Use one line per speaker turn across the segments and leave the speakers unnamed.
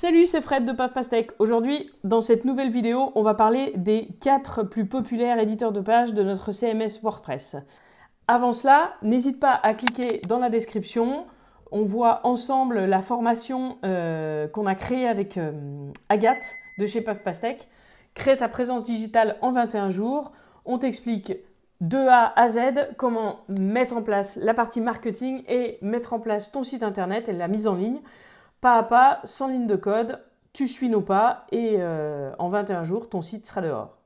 Salut, c'est Fred de PavPastèque. Aujourd'hui, dans cette nouvelle vidéo, on va parler des 4 plus populaires éditeurs de pages de notre CMS WordPress. Avant cela, n'hésite pas à cliquer dans la description. On voit ensemble la formation qu'on a créée avec Agathe de chez PavPastèque. Crée ta présence digitale en 21 jours. On t'explique de A à Z comment mettre en place la partie marketing et mettre en place ton site internet et la mise en ligne. Pas à pas, sans ligne de code, tu suis nos pas et en 21 jours, ton site sera dehors.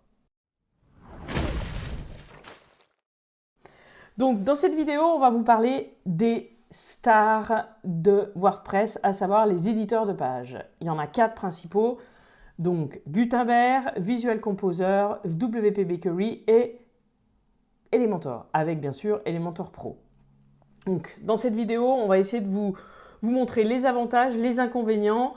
Donc dans cette vidéo, on va vous parler des stars de WordPress, à savoir les éditeurs de pages. Il y en a 4 principaux, donc Gutenberg, Visual Composer, WP Bakery et Elementor, avec bien sûr Elementor Pro. Donc dans cette vidéo, on va essayer de vous montrer les avantages, les inconvénients,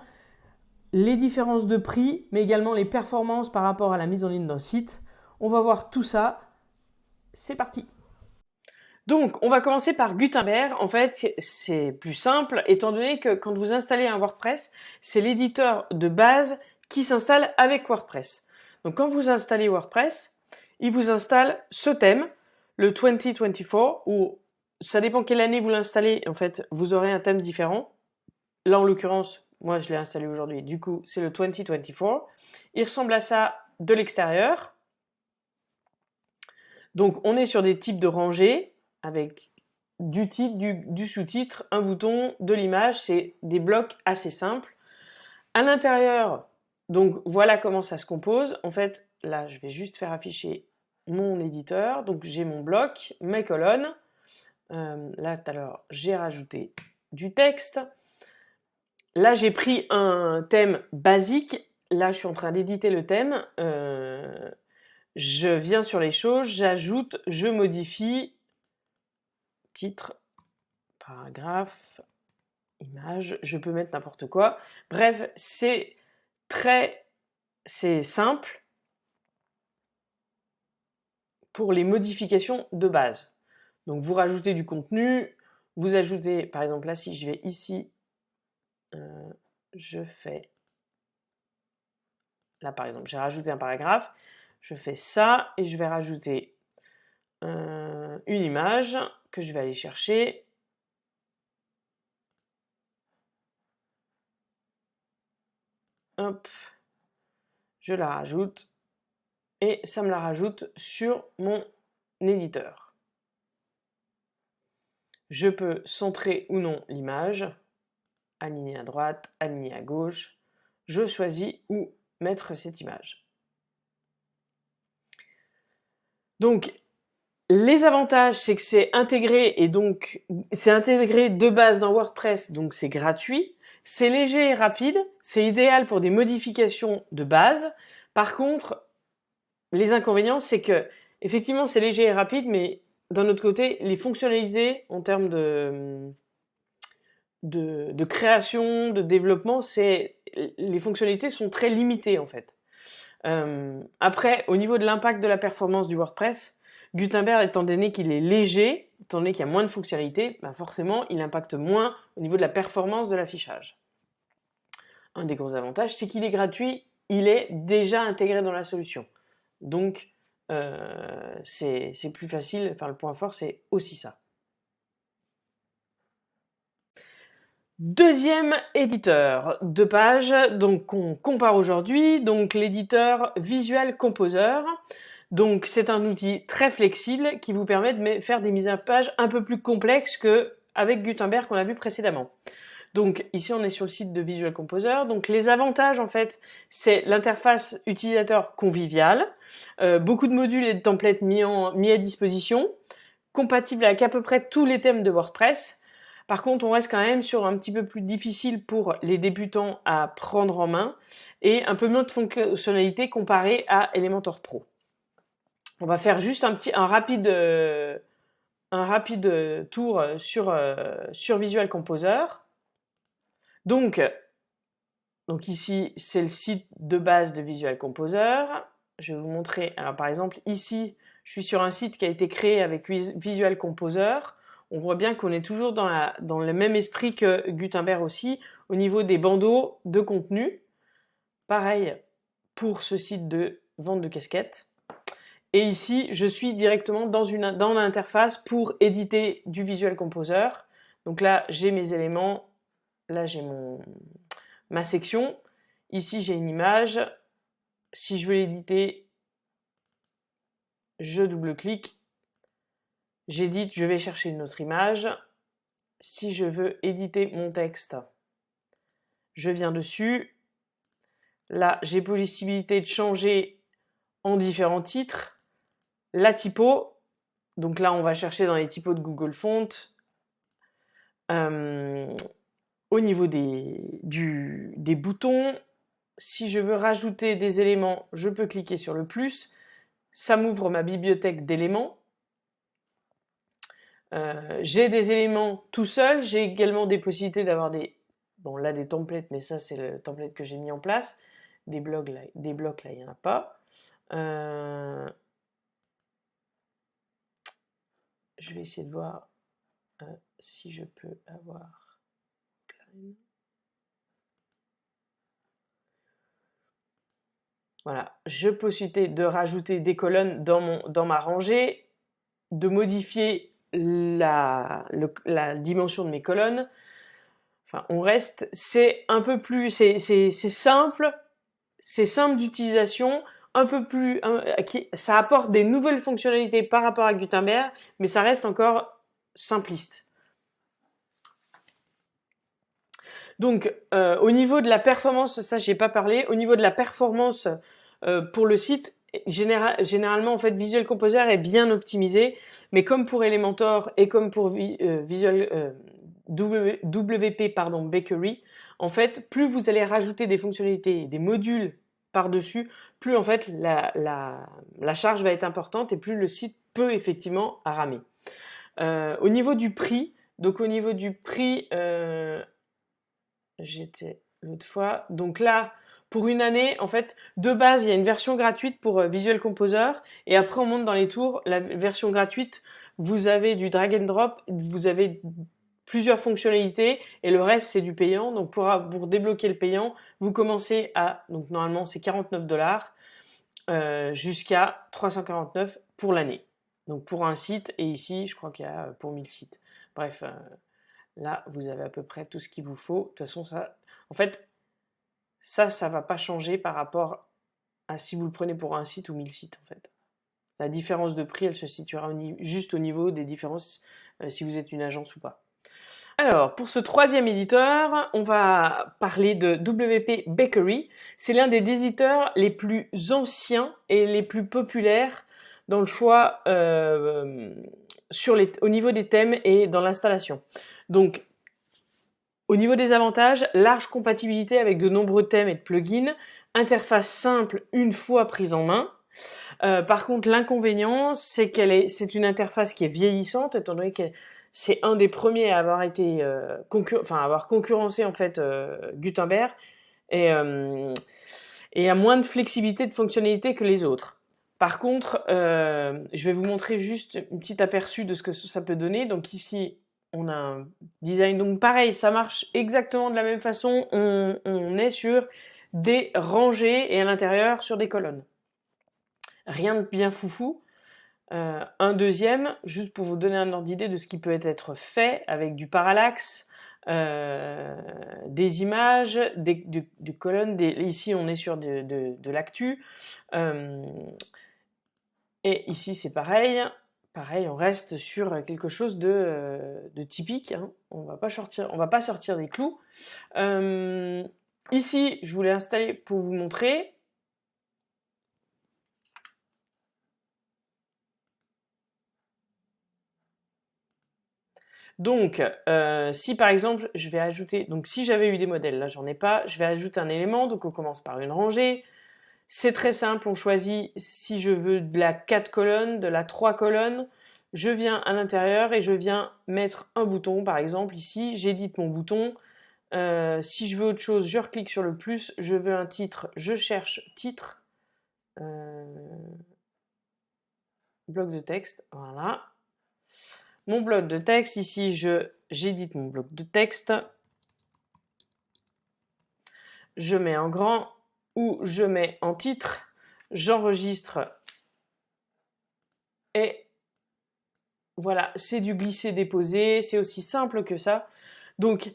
les différences de prix, mais également les performances par rapport à la mise en ligne d'un site. On va voir tout ça. C'est parti! Donc, on va commencer par Gutenberg. En fait, c'est plus simple, étant donné que quand vous installez un WordPress, c'est l'éditeur de base qui s'installe avec WordPress. Donc, quand vous installez WordPress, il vous installe ce thème, le 2024, où ça dépend quelle année vous l'installez. En fait, vous aurez un thème différent. Là, en l'occurrence, moi, je l'ai installé aujourd'hui. Du coup, c'est le 2024. Il ressemble à ça de l'extérieur. Donc, on est sur des types de rangées avec du titre, du sous-titre, un bouton, de l'image. C'est des blocs assez simples. À l'intérieur, donc voilà comment ça se compose. En fait, là, je vais juste faire afficher mon éditeur. Donc, j'ai mon bloc, mes colonnes. Là, tout à l'heure, j'ai rajouté du texte. Là, j'ai pris un thème basique. Là, je suis en train d'éditer le thème. Je viens sur les choses, j'ajoute, je modifie. Titre, paragraphe, image. Je peux mettre n'importe quoi. Bref, c'est simple pour les modifications de base. Donc, vous rajoutez du contenu. Vous ajoutez, par exemple, là, si je vais ici, je fais... Là, par exemple, j'ai rajouté un paragraphe. Je fais ça et je vais rajouter une image que je vais aller chercher. Hop, je la rajoute et ça me la rajoute sur mon éditeur. Je peux centrer ou non l'image, aligner à droite, aligner à gauche. Je choisis où mettre cette image. Donc, les avantages, c'est que c'est intégré et donc c'est intégré de base dans WordPress, donc c'est gratuit. C'est léger et rapide, c'est idéal pour des modifications de base. Par contre, les inconvénients, c'est que effectivement c'est léger et rapide, mais d'un autre côté, les fonctionnalités en termes de création, de développement, les fonctionnalités sont très limitées en fait. Après, au niveau de l'impact de la performance du WordPress, Gutenberg, étant donné qu'il est léger, étant donné qu'il y a moins de fonctionnalités, ben forcément, il impacte moins au niveau de la performance de l'affichage. Un des gros avantages, c'est qu'il est gratuit, il est déjà intégré dans la solution. Donc, c'est plus facile, enfin le point fort, c'est aussi ça. Deuxième éditeur de page, donc qu'on compare aujourd'hui, donc l'éditeur Visual Composer. Donc c'est un outil très flexible qui vous permet de faire des mises à page un peu plus complexes qu'avec Gutenberg qu'on a vu précédemment. Donc ici on est sur le site de Visual Composer. Donc les avantages en fait, c'est l'interface utilisateur conviviale, beaucoup de modules et de templates mis à disposition, compatible avec à peu près tous les thèmes de WordPress. Par contre, on reste quand même sur un petit peu plus difficile pour les débutants à prendre en main et un peu moins de fonctionnalités comparé à Elementor Pro. On va faire juste un rapide tour sur Visual Composer. Donc ici, c'est le site de base de Visual Composer. Je vais vous montrer. Alors par exemple, ici, je suis sur un site qui a été créé avec Visual Composer. on voit bien qu'on est toujours dans le même esprit que Gutenberg aussi, au niveau des bandeaux de contenu. Pareil pour ce site de vente de casquettes. Et ici, je suis directement dans l'interface pour éditer du Visual Composer. Donc là, j'ai mes éléments. Là, j'ai ma section. Ici, j'ai une image. Si je veux l'éditer, je double-clique. J'édite, je vais chercher une autre image. Si je veux éditer mon texte, je viens dessus. Là, j'ai possibilité de changer en différents titres. La typo, donc là on va chercher dans les typos de Google Fonts. Au niveau des boutons, si je veux rajouter des éléments, je peux cliquer sur le plus. Ça m'ouvre ma bibliothèque d'éléments. J'ai des éléments tout seul. J'ai également des possibilités d'avoir des templates, mais ça c'est le template que j'ai mis en place. Des blocs là, il n'y en a pas. Je vais essayer de voir si je peux avoir. Voilà, je peux possibilité de rajouter des colonnes dans ma rangée, de modifier la dimension de mes colonnes. Enfin, on reste, c'est un peu plus, c'est simple d'utilisation, un peu plus, ça apporte des nouvelles fonctionnalités par rapport à Gutenberg, mais ça reste encore simpliste. Donc, au niveau de la performance, ça j'ai pas parlé, au niveau de la performance pour le site, généralement en fait Visual Composer est bien optimisé, mais comme pour Elementor et comme pour WP Bakery, en fait, plus vous allez rajouter des fonctionnalités, des modules par-dessus, plus en fait la charge va être importante et plus le site peut effectivement ramer. Au niveau du prix, j'étais l'autre fois, donc là, pour une année, en fait, de base, il y a une version gratuite pour Visual Composer, et après on monte dans les tours. La version gratuite, vous avez du drag and drop, vous avez plusieurs fonctionnalités, et le reste c'est du payant. Donc pour débloquer le payant, vous commencez à, donc normalement c'est 49 $, jusqu'à 349 pour l'année. Donc pour un site, et ici je crois qu'il y a pour 1000 sites. Bref, là vous avez à peu près tout ce qu'il vous faut. De toute façon, ça, en fait, ça va pas changer par rapport à si vous le prenez pour un site ou 1000 sites en fait. La différence de prix, elle se situera juste au niveau des différences si vous êtes une agence ou pas. Alors, pour ce troisième éditeur, on va parler de WP Bakery. C'est l'un des éditeurs les plus anciens et les plus populaires dans le choix au niveau des thèmes et dans l'installation. Donc, au niveau des avantages, large compatibilité avec de nombreux thèmes et de plugins, interface simple une fois prise en main. Par contre, l'inconvénient, c'est c'est une interface qui est vieillissante, étant donné que c'est un des premiers à avoir été avoir concurrencé en fait Gutenberg et a moins de flexibilité de fonctionnalité que les autres. Par contre, je vais vous montrer juste un petit aperçu de ce que ça peut donner. Donc ici, on a un design, donc pareil, ça marche exactement de la même façon. On est sur des rangées et à l'intérieur sur des colonnes. Rien de bien foufou. Un deuxième, juste pour vous donner un ordre d'idée de ce qui peut être fait avec du parallaxe, des images, des colonnes. Ici, on est sur de l'actu. Et ici, c'est pareil. Pareil, on reste sur quelque chose de typique. Hein. On va pas sortir des clous. Ici, je voulais installer pour vous montrer. Donc, si par exemple, je vais ajouter, donc si j'avais eu des modèles, là j'en ai pas, je vais ajouter un élément, donc on commence par une rangée. C'est très simple, on choisit si je veux de la 4 colonnes, de la 3 colonnes. Je viens à l'intérieur et je viens mettre un bouton, par exemple ici, j'édite mon bouton. Si je veux autre chose, je reclique sur le plus, je veux un titre, je cherche titre. Bloc de texte, voilà. mon bloc de texte. Ici, j'édite mon bloc de texte. Je mets en grand ou je mets en titre. J'enregistre et voilà, c'est du glisser-déposer. C'est aussi simple que ça. Donc,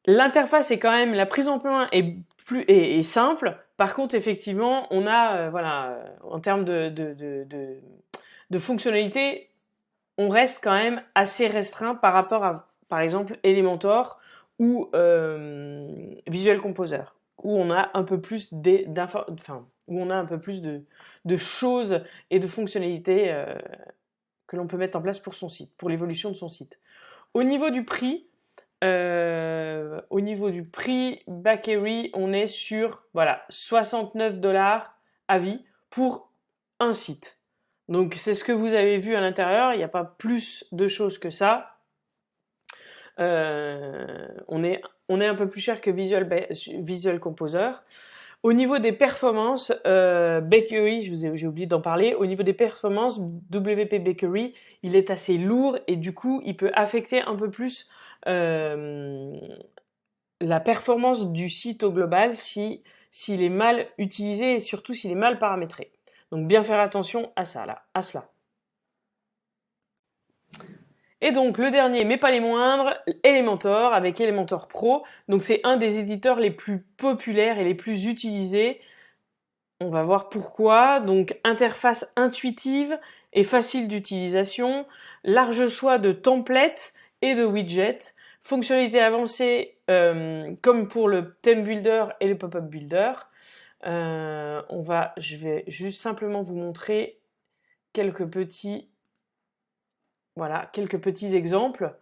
l'interface est quand même, la prise en main est simple. Par contre, effectivement, on a, voilà, en termes de fonctionnalité, on reste quand même assez restreint par rapport à, par exemple, Elementor ou Visual Composer, où on a un peu plus où on a un peu plus de choses et de fonctionnalités que l'on peut mettre en place pour son site, pour l'évolution de son site. Au niveau du prix, Bakery, on est sur voilà, 69 $ à vie pour un site. Donc c'est ce que vous avez vu à l'intérieur, il n'y a pas plus de choses que ça. On est un peu plus cher que Visual Composer. Au niveau des performances, Bakery, j'ai oublié d'en parler, au niveau des performances, WP Bakery, il est assez lourd et du coup, il peut affecter un peu plus la performance du site au global s'il est mal utilisé et surtout s'il est mal paramétré. Donc bien faire attention à cela. Et donc le dernier, mais pas les moindres, Elementor avec Elementor Pro. Donc c'est un des éditeurs les plus populaires et les plus utilisés. On va voir pourquoi. Donc interface intuitive et facile d'utilisation, large choix de templates et de widgets, fonctionnalités avancées comme pour le Theme Builder et le Pop-up Builder. Je vais juste simplement vous montrer quelques petits exemples.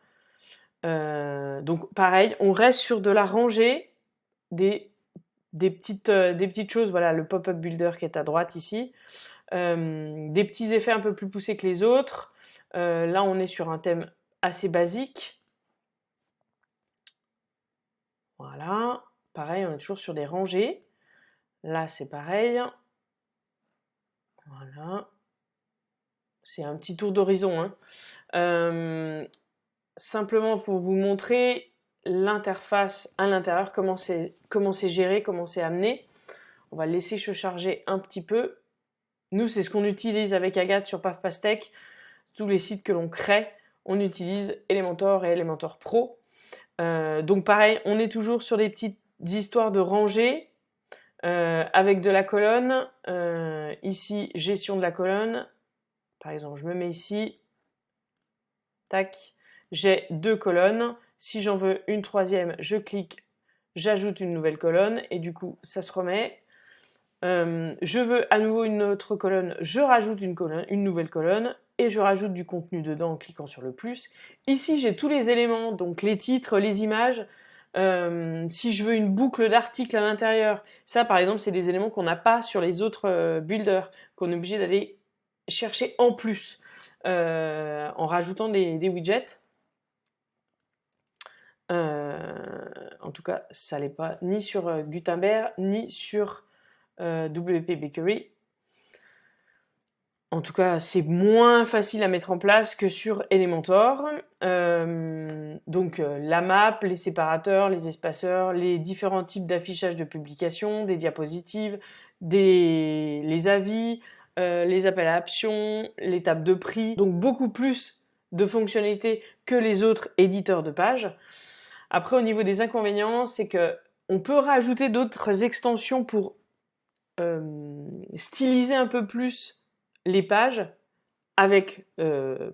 Donc pareil, on reste sur de la rangée des petites choses, voilà, le Pop-up Builder qui est à droite ici, des petits effets un peu plus poussés que les autres. Là, on est sur un thème assez basique. Voilà, pareil, on est toujours sur des rangées. Là, c'est pareil. Voilà. C'est un petit tour d'horizon, hein. Simplement pour vous montrer l'interface à l'intérieur, comment c'est géré, comment c'est amené. On va le laisser se charger un petit peu. Nous, c'est ce qu'on utilise avec Agathe sur PavPastech. Tous les sites que l'on crée, on utilise Elementor et Elementor Pro. Donc pareil, on est toujours sur des petites histoires de rangées avec de la colonne. Ici, gestion de la colonne. Par exemple, je me mets ici. Tac. J'ai 2 colonnes. Si j'en veux une troisième, je clique, j'ajoute une nouvelle colonne et du coup, ça se remet. Je veux à nouveau une autre colonne, je rajoute une nouvelle colonne et je rajoute du contenu dedans en cliquant sur le plus. Ici, j'ai tous les éléments, donc les titres, les images. Si je veux une boucle d'articles à l'intérieur, ça par exemple, c'est des éléments qu'on n'a pas sur les autres builders, qu'on est obligé d'aller chercher en plus en rajoutant des widgets. En tout cas, ça l'est pas ni sur Gutenberg ni sur WP Bakery. En tout cas, c'est moins facile à mettre en place que sur Elementor. Donc la map, les séparateurs, les espaceurs, les différents types d'affichage de publication, des diapositives, les avis, les appels à actions, les tables de prix. Donc beaucoup plus de fonctionnalités que les autres éditeurs de pages. Après, au niveau des inconvénients, c'est que on peut rajouter d'autres extensions pour styliser un peu plus les pages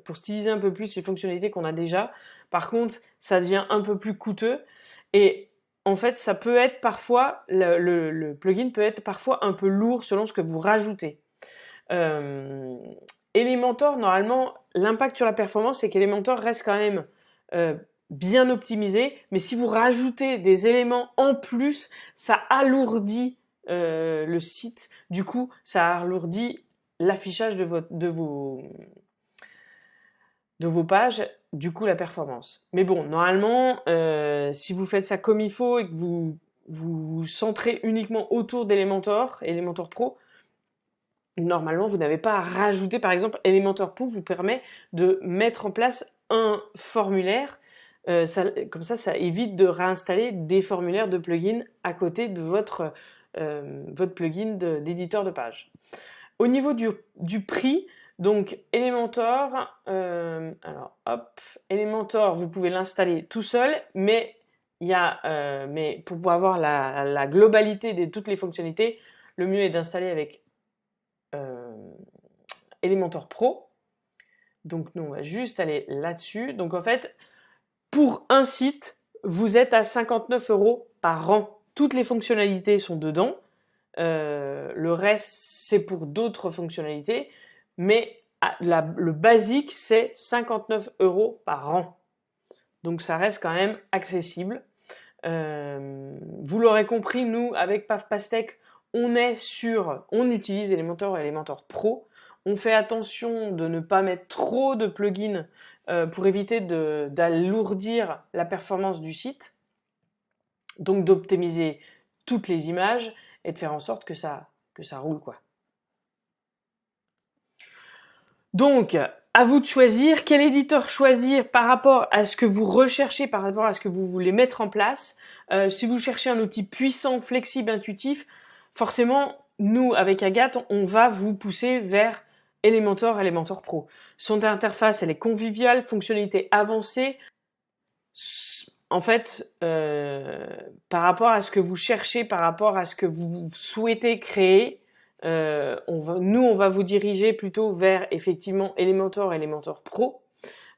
pour styliser un peu plus les fonctionnalités qu'on a déjà. Par contre, ça devient un peu plus coûteux et en fait, ça peut être parfois, le plugin peut être parfois un peu lourd selon ce que vous rajoutez. Elementor, normalement, l'impact sur la performance, c'est qu'Elementor reste quand même bien optimisé, mais si vous rajoutez des éléments en plus, ça alourdit le site. Du coup, ça alourdit l'affichage de vos pages, du coup la performance. Mais bon, normalement, si vous faites ça comme il faut et que vous centrez uniquement autour d'Elementor, Elementor Pro, normalement, vous n'avez pas à rajouter, par exemple, Elementor Pro vous permet de mettre en place un formulaire. Comme ça évite de réinstaller des formulaires de plugin à côté de votre plugin d'éditeur de page. Au niveau du prix, donc Elementor, alors hop, Elementor, vous pouvez l'installer tout seul, mais mais pour pouvoir avoir la globalité de toutes les fonctionnalités, le mieux est d'installer avec Elementor Pro. Donc nous, on va juste aller là-dessus. Donc en fait, pour un site, vous êtes à 59 € par an. Toutes les fonctionnalités sont dedans. Le reste, c'est pour d'autres fonctionnalités. Mais le basique, c'est 59 € par an. Donc ça reste quand même accessible. Vous l'aurez compris, nous, avec PavPastech, on utilise Elementor et Elementor Pro. On fait attention de ne pas mettre trop de plugins pour éviter d'alourdir la performance du site. Donc d'optimiser toutes les images et de faire en sorte que ça roule, quoi. Donc, à vous de choisir quel éditeur choisir par rapport à ce que vous recherchez, par rapport à ce que vous voulez mettre en place. Si vous cherchez un outil puissant, flexible, intuitif, forcément, nous, avec Agathe, on va vous pousser vers Elementor, Elementor Pro. Son interface, elle est conviviale, fonctionnalité avancée. En fait, par rapport à ce que vous cherchez, par rapport à ce que vous souhaitez créer, on va vous diriger plutôt vers effectivement Elementor, Elementor Pro.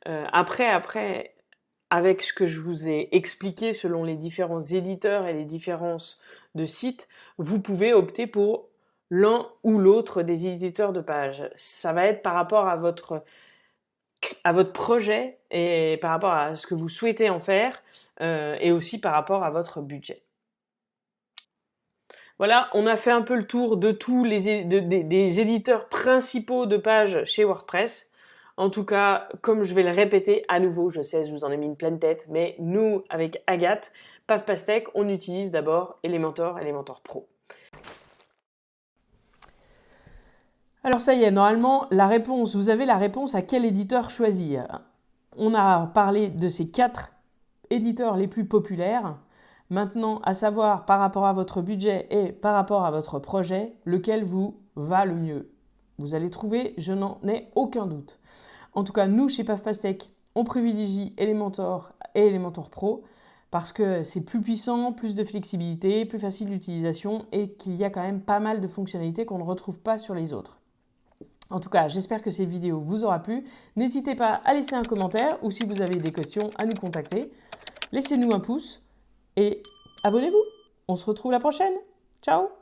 Après, avec ce que je vous ai expliqué selon les différents éditeurs et les différences de sites, vous pouvez opter pour l'un ou l'autre des éditeurs de pages. Ça va être par rapport à votre projet et par rapport à ce que vous souhaitez en faire et aussi par rapport à votre budget. Voilà, on a fait un peu le tour de tous des éditeurs principaux de pages chez WordPress. En tout cas, comme je vais le répéter à nouveau, je sais, je vous en ai mis une pleine tête, mais nous, avec Agathe, PavPastech, on utilise d'abord Elementor, Elementor Pro. Alors ça y est, normalement, vous avez la réponse à quel éditeur choisir. On a parlé de ces 4 éditeurs les plus populaires. Maintenant, à savoir par rapport à votre budget et par rapport à votre projet, lequel vous va le mieux. Vous allez trouver, je n'en ai aucun doute. En tout cas, nous, chez PavPastech, on privilégie Elementor et Elementor Pro parce que c'est plus puissant, plus de flexibilité, plus facile d'utilisation et qu'il y a quand même pas mal de fonctionnalités qu'on ne retrouve pas sur les autres. En tout cas, j'espère que cette vidéo vous aura plu. N'hésitez pas à laisser un commentaire ou si vous avez des questions, à nous contacter. Laissez-nous un pouce et abonnez-vous. On se retrouve la prochaine. Ciao!